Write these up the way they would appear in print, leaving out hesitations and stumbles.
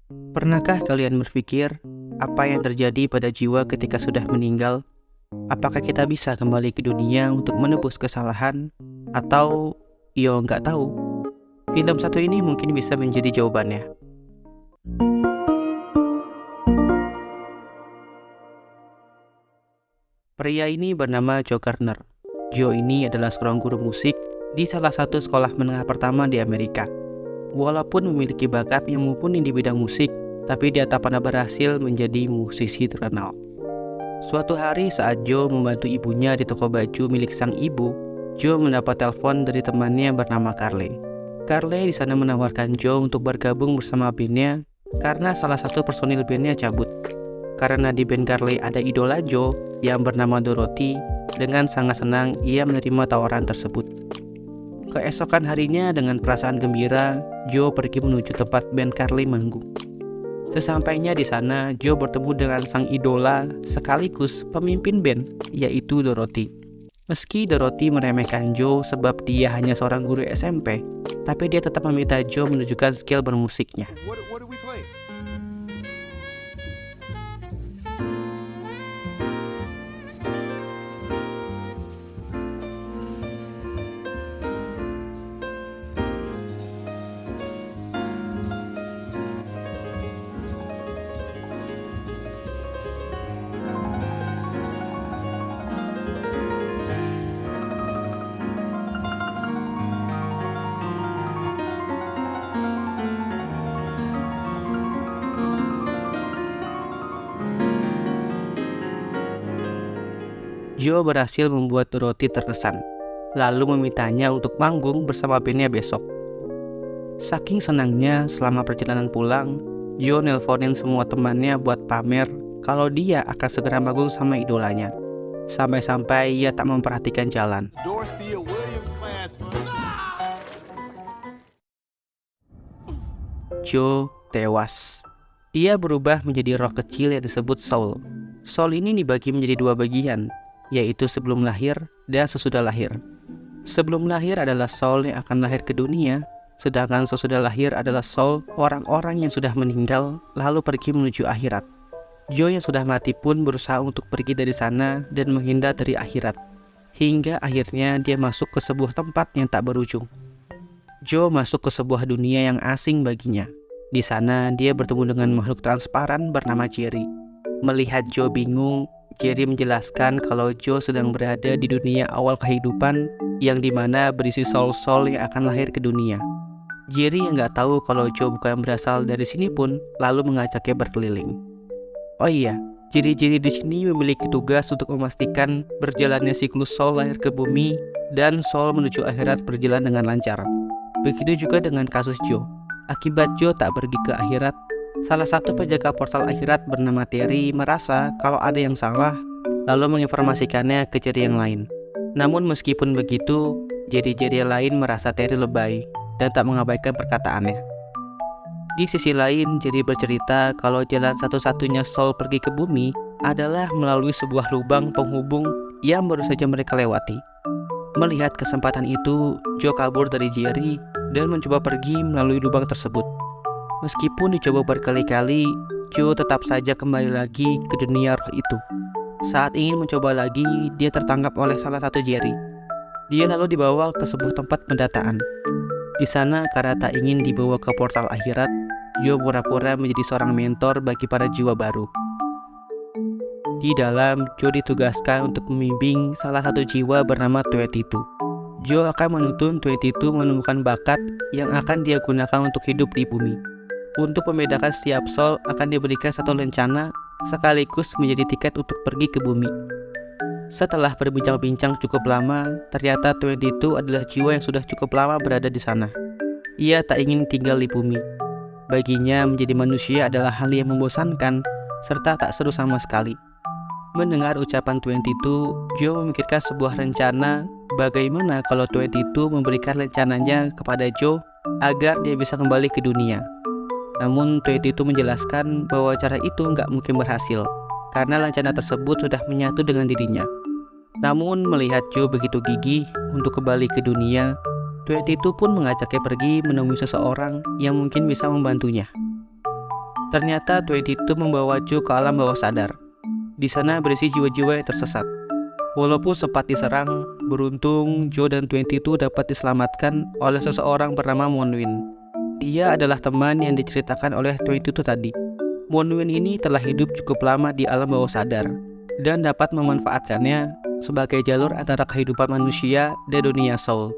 Pernahkah kalian berpikir apa yang terjadi pada jiwa ketika sudah meninggal? Apakah kita bisa kembali ke dunia untuk menebus kesalahan? Atau nggak tahu? Film satu ini mungkin bisa menjadi jawabannya. Pria ini bernama Joe Gardner. Joe ini adalah seorang guru musik di salah satu sekolah menengah pertama di Amerika. Walaupun memiliki bakat yang mumpuni di bidang musik, tapi dia tak pernah berhasil menjadi musisi terkenal. Suatu hari saat Joe membantu ibunya di toko baju milik sang ibu, Joe mendapat telepon dari temannya bernama Carly. Carly di sana menawarkan Joe untuk bergabung bersama bandnya karena salah satu personil bandnya cabut. Karena di band Carly ada idola Joe yang bernama Dorothy, dengan sangat senang ia menerima tawaran tersebut. Keesokan harinya dengan perasaan gembira, Joe pergi menuju tempat band Carly manggung. Sesampainya di sana, Joe bertemu dengan sang idola sekaligus pemimpin band, yaitu Dorothy. Meski Dorothy meremehkan Joe sebab dia hanya seorang guru SMP, tapi dia tetap meminta Joe menunjukkan skill bermusiknya. What do we play? Joe berhasil membuat Dorothy terkesan, lalu memintanya untuk manggung bersama bandnya besok. Saking senangnya selama perjalanan pulang, Joe nelponin semua temannya buat pamer kalau dia akan segera manggung sama idolanya. Sampai-sampai ia tak memperhatikan jalan. Dorothea Williams class. Joe tewas. Dia berubah menjadi roh kecil yang disebut soul. Soul ini dibagi menjadi dua bagian, yaitu sebelum lahir dan sesudah lahir. Sebelum lahir adalah soul yang akan lahir ke dunia, sedangkan sesudah lahir adalah soul orang-orang yang sudah meninggal lalu pergi menuju akhirat. Joe yang sudah mati pun berusaha untuk pergi dari sana dan menghindar dari akhirat, hingga akhirnya dia masuk ke sebuah tempat yang tak berujung. Joe masuk ke sebuah dunia yang asing baginya. Di sana dia bertemu dengan makhluk transparan bernama Jerry. Melihat Joe bingung, Jerry menjelaskan kalau Joe sedang berada di dunia awal kehidupan yang dimana berisi soul-soul yang akan lahir ke dunia. Jerry yang gak tahu kalau Joe bukan berasal dari sini pun lalu mengajaknya berkeliling. Oh iya, Jerry di sini memiliki tugas untuk memastikan berjalannya siklus soul lahir ke bumi dan soul menuju akhirat berjalan dengan lancar. Begitu juga dengan kasus Joe. Akibat Joe tak pergi ke akhirat, salah satu penjaga portal akhirat bernama Terry merasa kalau ada yang salah, lalu menginformasikannya ke Jerry yang lain. Namun meskipun begitu, Jerry yang lain merasa Terry lebay dan tak mengabaikan perkataannya. Di sisi lain, Jerry bercerita kalau jalan satu-satunya soul pergi ke bumi adalah melalui sebuah lubang penghubung yang baru saja mereka lewati. Melihat kesempatan itu, Joe kabur dari Jerry dan mencoba pergi melalui lubang tersebut. Meskipun dicoba berkali-kali, Joe tetap saja kembali lagi ke dunia roh itu. Saat ingin mencoba lagi, dia tertangkap oleh salah satu Jerry. Dia lalu dibawa ke sebuah tempat pendataan. Di sana, karena tak ingin dibawa ke portal akhirat, Joe pura-pura menjadi seorang mentor bagi para jiwa baru. Di dalam, Joe ditugaskan untuk membimbing salah satu jiwa bernama 22. Joe akan menuntun 22 menemukan bakat yang akan dia gunakan untuk hidup di bumi. Untuk membedakan setiap soul akan diberikan satu lencana sekaligus menjadi tiket untuk pergi ke bumi. Setelah berbincang-bincang cukup lama, ternyata 22 adalah jiwa yang sudah cukup lama berada di sana. Ia tak ingin tinggal di bumi. Baginya menjadi manusia adalah hal yang membosankan serta tak seru sama sekali. Mendengar ucapan 22, Joe memikirkan sebuah rencana bagaimana kalau 22 memberikan rencananya kepada Joe agar dia bisa kembali ke dunia. Namun 22 menjelaskan bahwa cara itu nggak mungkin berhasil karena rencana tersebut sudah menyatu dengan dirinya. Namun melihat Joe begitu gigih untuk kembali ke dunia, 22 pun mengajaknya pergi menemui seseorang yang mungkin bisa membantunya. Ternyata 22 membawa Joe ke alam bawah sadar. Di sana berisi jiwa-jiwa yang tersesat. Walaupun sempat diserang, beruntung Joe dan 22 dapat diselamatkan oleh seseorang bernama Monwin. Dia adalah teman yang diceritakan oleh 22 tadi. Monwin ini telah hidup cukup lama di alam bawah sadar dan dapat memanfaatkannya sebagai jalur antara kehidupan manusia dan dunia soul.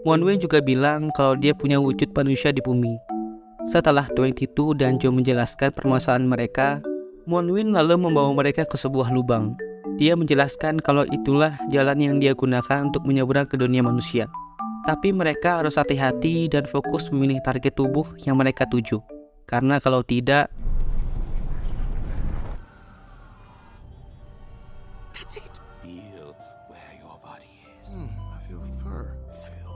Monwin juga bilang kalau dia punya wujud manusia di bumi. Setelah 22 dan Joe menjelaskan permasalahan mereka, Monwin lalu membawa mereka ke sebuah lubang. Dia menjelaskan kalau itulah jalan yang dia gunakan untuk menyeberang ke dunia manusia. Tapi mereka harus hati-hati dan fokus memilih target tubuh yang mereka tuju. Karena kalau tidak, That's it. Feel where your body is. I feel fur. Feel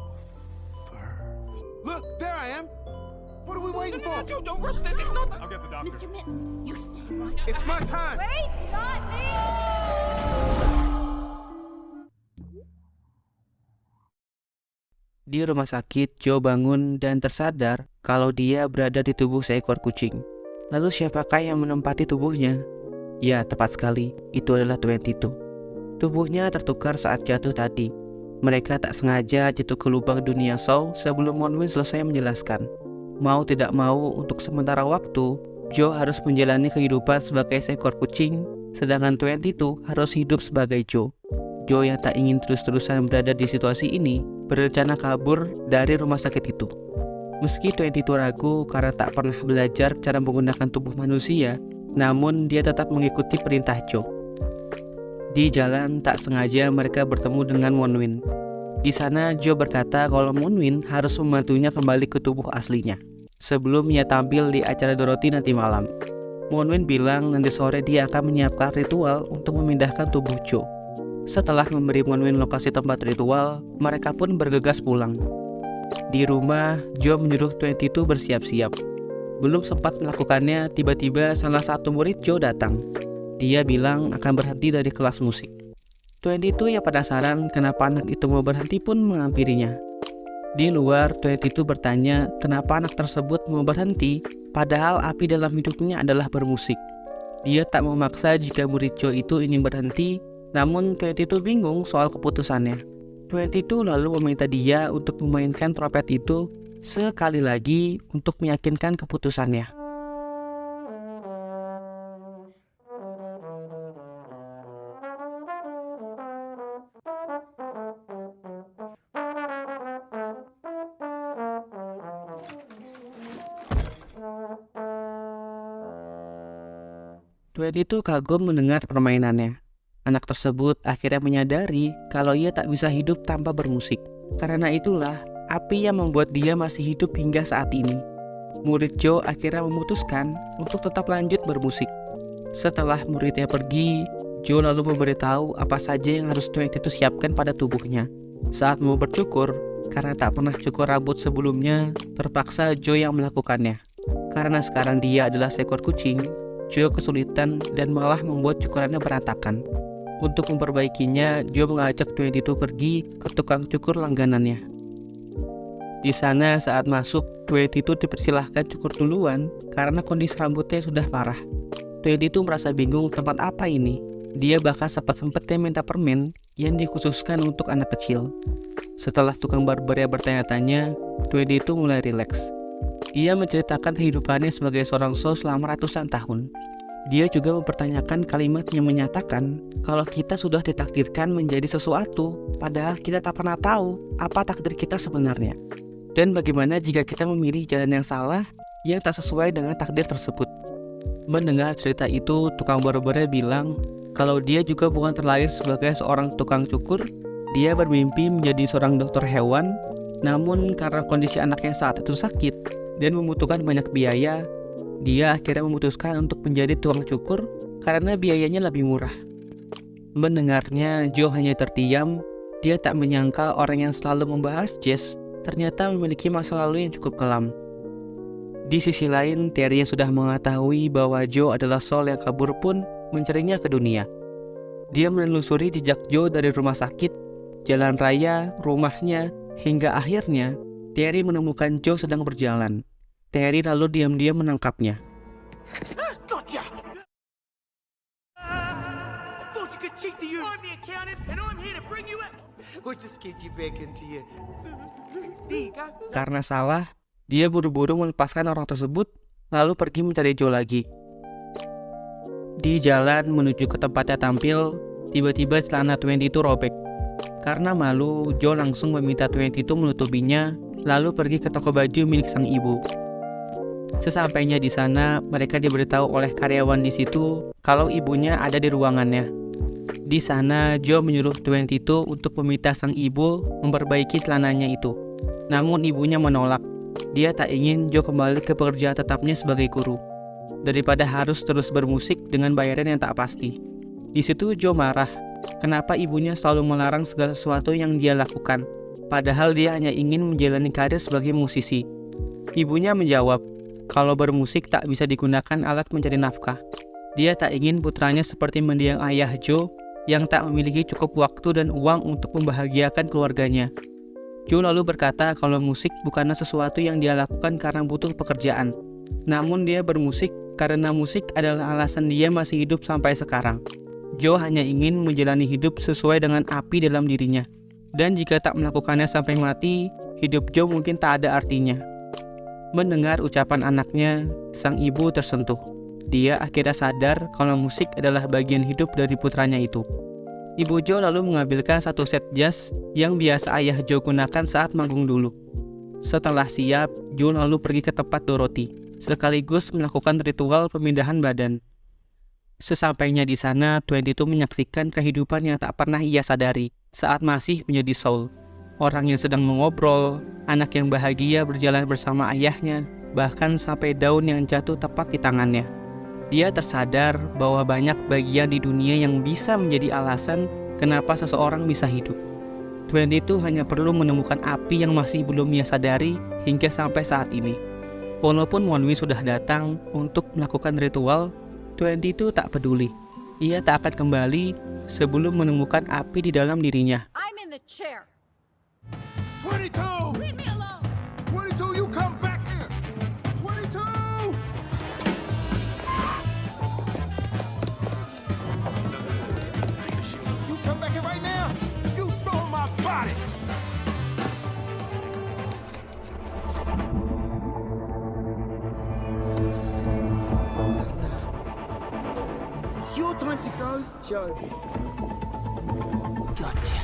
fur. Look, there I am. What are we waiting for? Joe, don't rush this. It's not. I'll get the doctor. Mr. Mittens, you stay right. It's my time. Wait, not me! di rumah sakit Joe bangun dan tersadar kalau dia berada di tubuh seekor kucing. Lalu siapakah yang menempati tubuhnya? Ya, tepat sekali, itu adalah 22. Tubuhnya tertukar saat jatuh tadi. Mereka tak sengaja jatuh ke lubang dunia soul sebelum Monwin selesai menjelaskan. Mau tidak mau, untuk sementara waktu, Joe harus menjalani kehidupan sebagai seekor kucing, sedangkan 22 harus hidup sebagai Joe. Joe yang tak ingin terus-terusan berada di situasi ini, berencana kabur dari rumah sakit itu. Meski 22 ragu karena tak pernah belajar cara menggunakan tubuh manusia, namun dia tetap mengikuti perintah Joe. Di jalan, tak sengaja mereka bertemu dengan Monwin. Di sana, Joe berkata kalau Monwin harus membantunya kembali ke tubuh aslinya sebelum ia tampil di acara Dorothy nanti malam. Monwin bilang nanti sore dia akan menyiapkan ritual untuk memindahkan tubuh Joe. Setelah memberi Monwin lokasi tempat ritual, mereka pun bergegas pulang. Di rumah, Joe menyuruh 22 bersiap-siap. Belum sempat melakukannya, tiba-tiba salah satu murid Joe datang. Dia bilang akan berhenti dari kelas musik. 22 yang penasaran kenapa anak itu mau berhenti pun menghampirinya. Di luar, 22 bertanya kenapa anak tersebut mau berhenti, padahal api dalam hidupnya adalah bermusik. Dia tak memaksa jika murid Joe itu ingin berhenti, namun 22 bingung soal keputusannya. 22 lalu meminta dia untuk memainkan trompet itu sekali lagi untuk meyakinkan keputusannya. Itu kagum mendengar permainannya. Anak tersebut akhirnya menyadari kalau ia tak bisa hidup tanpa bermusik. Karena itulah api yang membuat dia masih hidup hingga saat ini. Murid Joe akhirnya memutuskan untuk tetap lanjut bermusik. Setelah muridnya pergi, Joe lalu memberitahu apa saja yang harus 22 siapkan pada tubuhnya. Saat mau bercukur, karena tak pernah cukur rambut sebelumnya, terpaksa Joe yang melakukannya. Karena sekarang dia adalah seekor kucing, Joe kesulitan dan malah membuat cukurannya berantakan. Untuk memperbaikinya, Joe mengajak 22 pergi ke tukang cukur langganannya. Di sana saat masuk, 22 dipersilahkan cukur duluan karena kondisi rambutnya sudah parah. 22 merasa bingung tempat apa ini. Dia bahkan sempat-sempatnya minta permen yang dikhususkan untuk anak kecil. Setelah tukang barbernya bertanya-tanya, 22 mulai rileks. Ia menceritakan kehidupannya sebagai seorang soul selama ratusan tahun. Dia juga mempertanyakan kalimat yang menyatakan kalau kita sudah ditakdirkan menjadi sesuatu, padahal kita tak pernah tahu apa takdir kita sebenarnya. Dan bagaimana jika kita memilih jalan yang salah yang tak sesuai dengan takdir tersebut. Mendengar cerita itu, tukang barbernya bilang kalau dia juga bukan terlahir sebagai seorang tukang cukur. Dia bermimpi menjadi seorang dokter hewan, namun karena kondisi anaknya saat itu sakit dan membutuhkan banyak biaya, dia akhirnya memutuskan untuk menjadi tukang cukur karena biayanya lebih murah. Mendengarnya, Joe hanya terdiam. Dia tak menyangka orang yang selalu membahas jazz ternyata memiliki masa lalu yang cukup kelam. Di sisi lain, Terry yang sudah mengetahui bahwa Joe adalah soul yang kabur pun mencarinya ke dunia. Dia menelusuri jejak Joe dari rumah sakit, jalan raya, rumahnya, hingga akhirnya Terry menemukan Joe sedang berjalan. Terry lalu diam-diam menangkapnya. Gotcha! Thought you could cheat to you. I'm the accountant, and I'm here to bring you up. We'll just get you back into your... There you go. Karena salah, dia buru-buru melepaskan orang tersebut, lalu pergi mencari Joe lagi. Di jalan menuju ke tempatnya tampil, tiba-tiba celana 22 robek. Karena malu, Joe langsung meminta 22 menutupinya, lalu pergi ke toko baju milik sang ibu. Sesampainya di sana, mereka diberitahu oleh karyawan di situ kalau ibunya ada di ruangannya. Di sana, Joe menyuruh 22 untuk meminta sang ibu memperbaiki celananya itu. Namun ibunya menolak. Dia tak ingin Joe kembali ke pekerjaan tetapnya sebagai guru, daripada harus terus bermusik dengan bayaran yang tak pasti. Di situ Joe marah. Kenapa ibunya selalu melarang segala sesuatu yang dia lakukan, padahal dia hanya ingin menjalani karir sebagai musisi. Ibunya menjawab, kalau bermusik tak bisa digunakan alat mencari nafkah. Dia tak ingin putranya seperti mendiang ayah Joe yang tak memiliki cukup waktu dan uang untuk membahagiakan keluarganya. Joe lalu berkata kalau musik bukanlah sesuatu yang dia lakukan karena butuh pekerjaan, namun dia bermusik karena musik adalah alasan dia masih hidup sampai sekarang. Joe hanya ingin menjalani hidup sesuai dengan api dalam dirinya, dan jika tak melakukannya sampai mati, hidup Joe mungkin tak ada artinya. Mendengar ucapan anaknya, sang ibu tersentuh. Dia akhirnya sadar kalau musik adalah bagian hidup dari putranya itu. Ibu Joe lalu mengambilkan satu set jas yang biasa ayah Joe gunakan saat manggung dulu. Setelah siap, Joe lalu pergi ke tempat Dorothy, sekaligus melakukan ritual pemindahan badan. Sesampainya di sana, 22 menyaksikan kehidupan yang tak pernah ia sadari saat masih menjadi Saul. Orang yang sedang mengobrol, anak yang bahagia berjalan bersama ayahnya, bahkan sampai daun yang jatuh tepat di tangannya. Dia tersadar bahwa banyak bagian di dunia yang bisa menjadi alasan kenapa seseorang bisa hidup. 22 hanya perlu menemukan api yang masih belum ia sadari hingga sampai saat ini. Walaupun Wonwi sudah datang untuk melakukan ritual, 22 tak peduli. Ia tak akan kembali sebelum menemukan api di dalam dirinya. I'm in the chair. 22! Leave me alone. 22, you come back here! 22! You come back here right now! You stole my body! It's your time to go, Joe. Gotcha.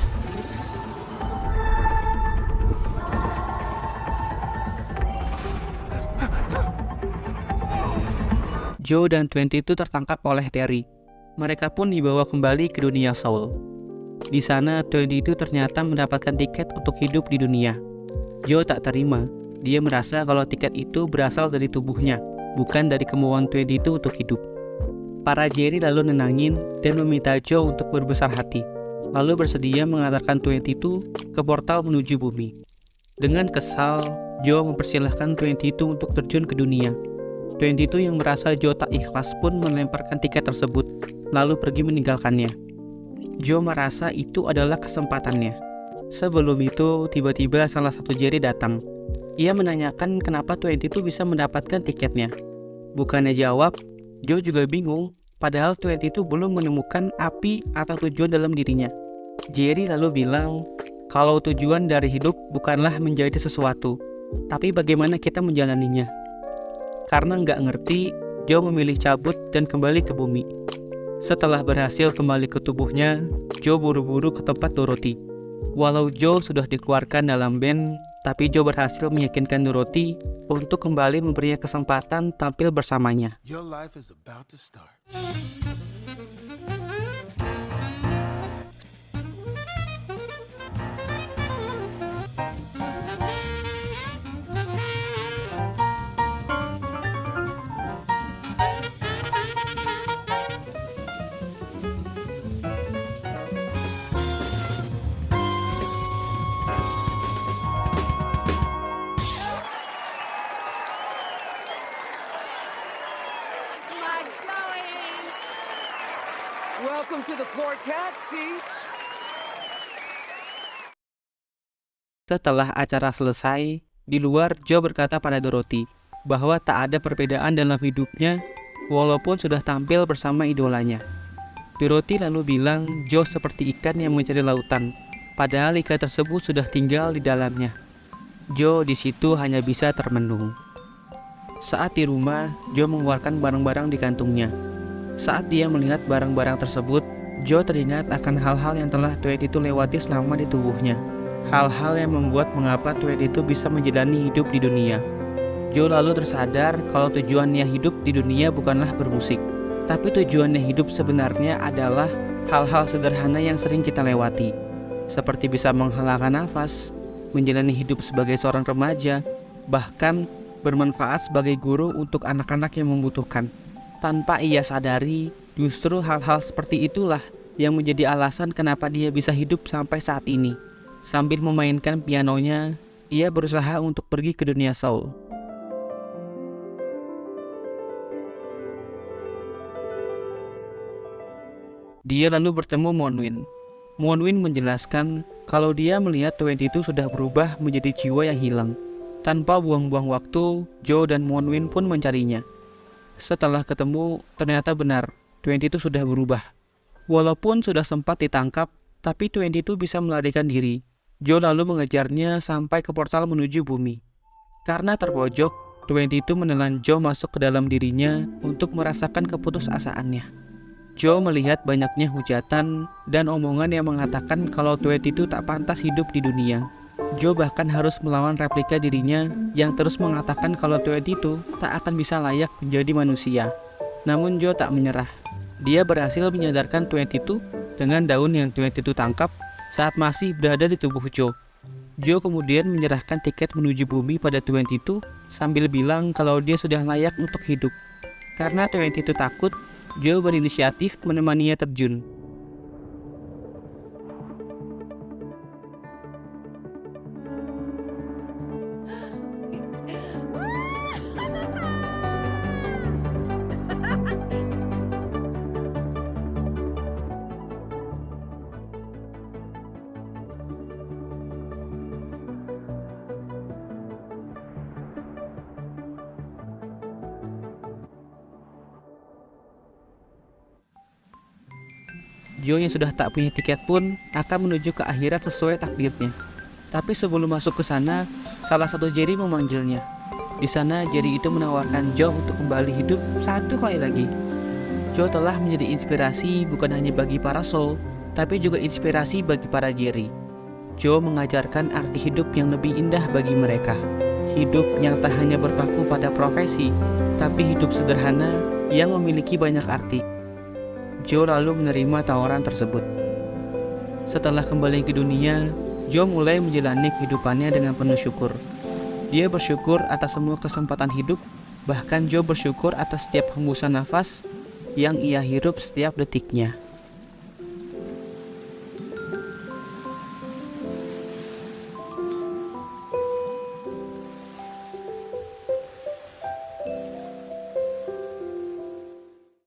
Joe dan 22 tertangkap oleh Terry. Mereka pun dibawa kembali ke dunia Saul. Di sana, 22 ternyata mendapatkan tiket untuk hidup di dunia. Joe tak terima. Dia merasa kalau tiket itu berasal dari tubuhnya, bukan dari kemauan 22 untuk hidup. Para Jerry lalu nenangin dan meminta Joe untuk berbesar hati, lalu bersedia mengantarkan 22 ke portal menuju bumi. Dengan kesal, Joe mempersilahkan 22 untuk terjun ke dunia. 22 yang merasa Joe tak ikhlas pun melemparkan tiket tersebut, lalu pergi meninggalkannya. Joe merasa itu adalah kesempatannya. Sebelum itu, tiba-tiba salah satu Jerry datang. Ia menanyakan kenapa 22 bisa mendapatkan tiketnya. Bukannya jawab, Joe juga bingung, padahal 22 belum menemukan api atau tujuan dalam dirinya. Jerry lalu bilang, kalau tujuan dari hidup bukanlah menjadi sesuatu, tapi bagaimana kita menjalaninya. Karena nggak ngerti, Joe memilih cabut dan kembali ke bumi. Setelah berhasil kembali ke tubuhnya, Joe buru-buru ke tempat Dorothy. Walau Joe sudah dikeluarkan dalam band, tapi Joe berhasil meyakinkan Dorothy untuk kembali memberinya kesempatan tampil bersamanya. Your life is about to start. My Joey. Welcome to the quartet, Teach. Setelah acara selesai, di luar Joe berkata pada Dorothy bahwa tak ada perbedaan dalam hidupnya walaupun sudah tampil bersama idolanya. Dorothy lalu bilang Joe seperti ikan yang mencari lautan, padahal ikan tersebut sudah tinggal di dalamnya. Joe di situ hanya bisa termenung. Saat di rumah, Joe mengeluarkan barang-barang di kantungnya. Saat dia melihat barang-barang tersebut, Joe teringat akan hal-hal yang telah 22 lewati selama di tubuhnya. Hal-hal yang membuat mengapa 22 bisa menjalani hidup di dunia. Joe lalu tersadar kalau tujuannya hidup di dunia bukanlah bermusik, tapi tujuannya hidup sebenarnya adalah hal-hal sederhana yang sering kita lewati, seperti bisa menghalakan nafas, menjalani hidup sebagai seorang remaja, bahkan bermanfaat sebagai guru untuk anak-anak yang membutuhkan. Tanpa ia sadari, justru hal-hal seperti itulah yang menjadi alasan kenapa dia bisa hidup sampai saat ini. Sambil memainkan pianonya, ia berusaha untuk pergi ke dunia soul. Dia lalu bertemu Monwin. Monwin menjelaskan kalau dia melihat 22 sudah berubah menjadi jiwa yang hilang. Tanpa buang-buang waktu, Joe dan Monwin pun mencarinya. Setelah ketemu, ternyata benar, 22 sudah berubah. Walaupun sudah sempat ditangkap, tapi 22 bisa melarikan diri. Joe lalu mengejarnya sampai ke portal menuju bumi. Karena terpojok, 22 menelan Joe masuk ke dalam dirinya untuk merasakan keputusasaannya. Joe melihat banyaknya hujatan dan omongan yang mengatakan kalau 22 tak pantas hidup di dunia. Joe bahkan harus melawan replika dirinya yang terus mengatakan kalau 22 tak akan bisa layak menjadi manusia. Namun Joe tak menyerah. Dia berhasil menyadarkan 22 dengan daun yang 22 tangkap saat masih berada di tubuh Joe. Joe kemudian menyerahkan tiket menuju bumi pada 22 sambil bilang kalau dia sudah layak untuk hidup. Karena 22 takut, Joe berinisiatif menemaninya terjun. Joe yang sudah tak punya tiket pun akan menuju ke akhirat sesuai takdirnya. Tapi sebelum masuk ke sana, salah satu Jerry memanggilnya. Di sana Jerry itu menawarkan Joe untuk kembali hidup satu kali lagi. Joe telah menjadi inspirasi bukan hanya bagi para soul, tapi juga inspirasi bagi para Jerry. Joe mengajarkan arti hidup yang lebih indah bagi mereka. Hidup yang tak hanya berpaku pada profesi, tapi hidup sederhana yang memiliki banyak arti. Joe lalu menerima tawaran tersebut. Setelah kembali ke dunia, Joe mulai menjalani kehidupannya dengan penuh syukur. Dia bersyukur atas semua kesempatan hidup, bahkan Joe bersyukur atas setiap hembusan nafas yang ia hirup setiap detiknya.